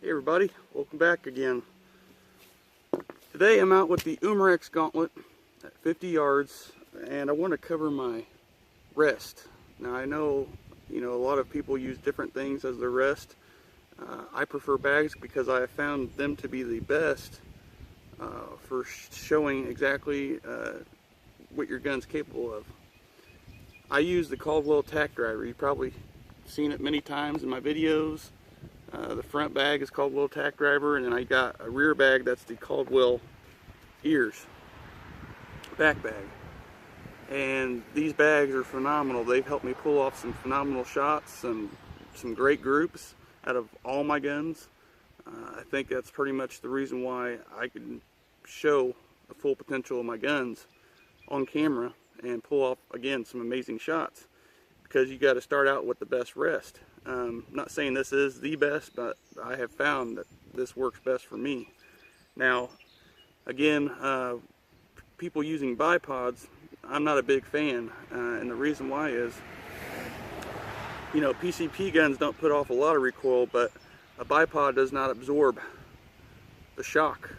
Hey everybody, welcome back again. Today I'm out with the Umarex Gauntlet at 50 yards and I want to cover my rest. Now I know, a lot of people use different things as their rest. I prefer bags because I have found them to be the best for showing exactly what your gun's capable of. I use the Caldwell tack driver. You've probably seen it many times in my videos. The front bag is Caldwell tack driver, and then I got a rear bag that's the Caldwell ears back bag. And these bags are phenomenal. They've helped me pull off some phenomenal shots and some great groups out of all my guns. I think that's pretty much the reason why I can show the full potential of my guns on camera and pull off, again, some amazing shots, because you got to start out with the best rest. Not saying this is the best, but I have found that this works best for me. Now, again, people using bipods, I'm not a big fan, and the reason why is, PCP guns don't put off a lot of recoil, but a bipod does not absorb the shock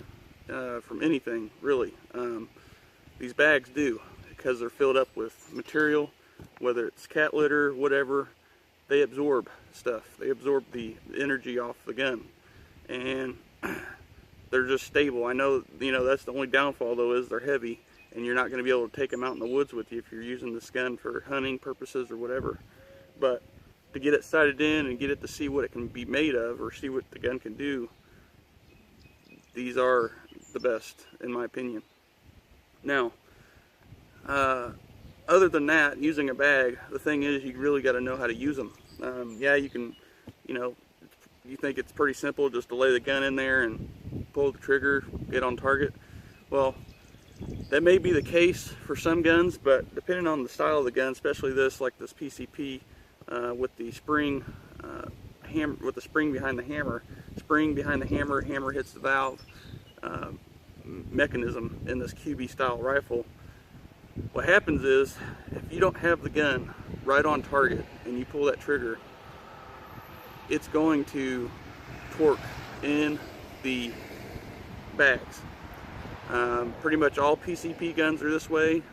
from anything, really. These bags do, because they're filled up with material, whether it's cat litter, whatever. They absorb stuff. They absorb the energy off the gun, and they're just stable. I know, that's the only downfall though, is they're heavy, and you're not going to be able to take them out in the woods with you if you're using this gun for hunting purposes or whatever. But to get it sighted in and get it to see what it can be made of, or see what the gun can do, these are the best in my opinion. Now, other than that, using a bag, the thing is, you really got to know how to use them. Yeah, you can, you think it's pretty simple just to lay the gun in there and pull the trigger, get on target. Well, that may be the case for some guns, but depending on the style of the gun, especially this, like this PCP, with the spring, with the spring behind the hammer, hammer hits the valve mechanism in this QB style rifle. What happens is, if you don't have the gun right on target and you pull that trigger, it's going to torque in the bags. Pretty much all PCP guns are this way,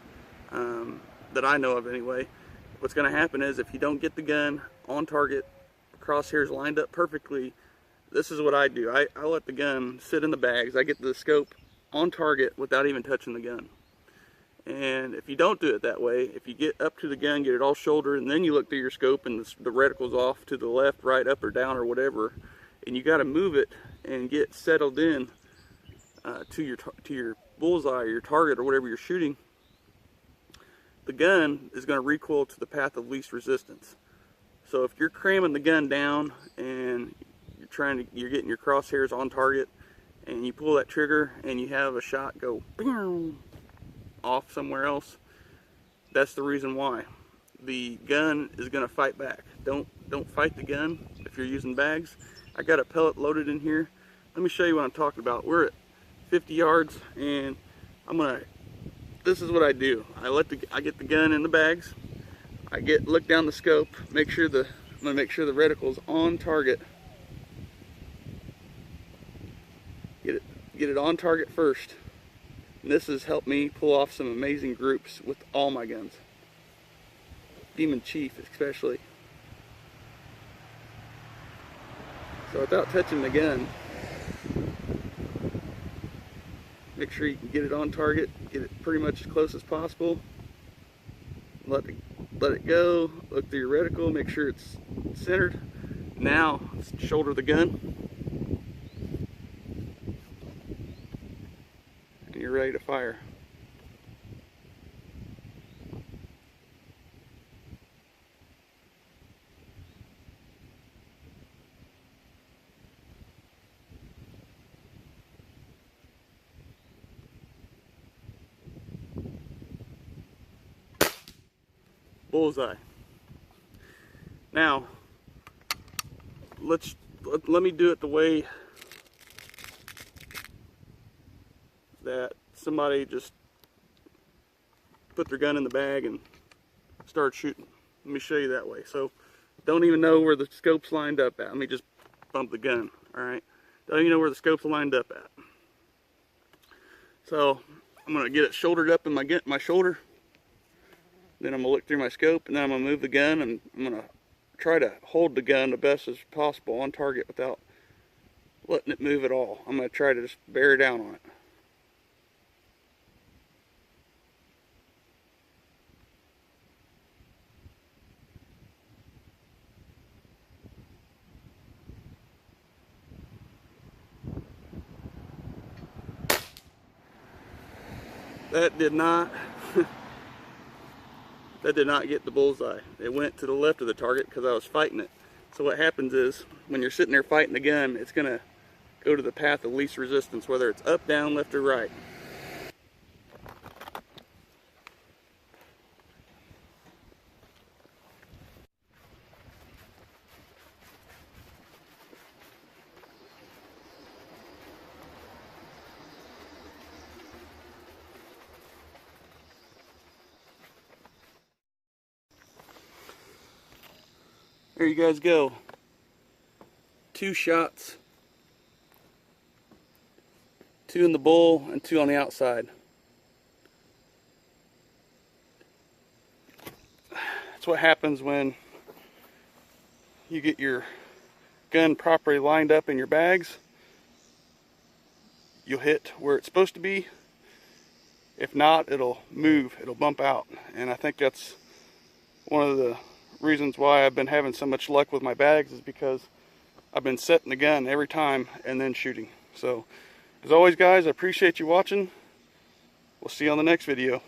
that I know of anyway. What's going to happen is, if you don't get the gun on target, crosshairs lined up perfectly, this is what I do. I let the gun sit in the bags. I get the scope on target without even touching the gun. And if you don't do it that way, if you get up to the gun, get it all shouldered, and then you look through your scope and the reticle's off to the left, right, up or down or whatever, and you got to move it and get settled in to your bullseye or your target or whatever you're shooting, the gun is going to recoil to the path of least resistance. So if you're cramming the gun down and you're getting your crosshairs on target, and you pull that trigger and you have a shot go off somewhere else, that's the reason why. The gun is going to fight back. Don't fight the gun if you're using bags. I got a pellet loaded in here. Let me show you what I'm talking about. We're at 50 yards, and this is what I do. I get the gun in the bags. Look down the scope, I'm gonna make sure the reticle's on target. Get it on target first. And this has helped me pull off some amazing groups with all my guns. Demon Chief especially. So without touching the gun, make sure you can get it on target, get it pretty much as close as possible. Let it go, look through your reticle, make sure it's centered. Now, shoulder the gun. And you're ready to fire. Bullseye. Now, let me do it the way that somebody just put their gun in the bag and start shooting. Let me show you that way. So don't even know where the scope's lined up at. Let me just bump the gun. All right. So you know where the scope's lined up at. So I'm going to get it shouldered up in my shoulder. Then I'm going to look through my scope, and then I'm going to move the gun, and I'm going to try to hold the gun the best as possible on target without letting it move at all. I'm going to try to just bear down on it. That did not that did not get the bullseye. It went to the left of the target because I was fighting it. So what happens is, when you're sitting there fighting the gun, it's going to go to the path of least resistance, whether it's up, down, left, or right. There you guys go. 2 shots. 2 in the bowl and 2 on the outside. That's what happens when you get your gun properly lined up in your bags. You'll hit where it's supposed to be. If not, it'll move, it'll bump out. And I think that's one of the reasons why I've been having so much luck with my bags, is because I've been setting the gun every time and then shooting. So, as always guys, I appreciate you watching. We'll see you on the next video.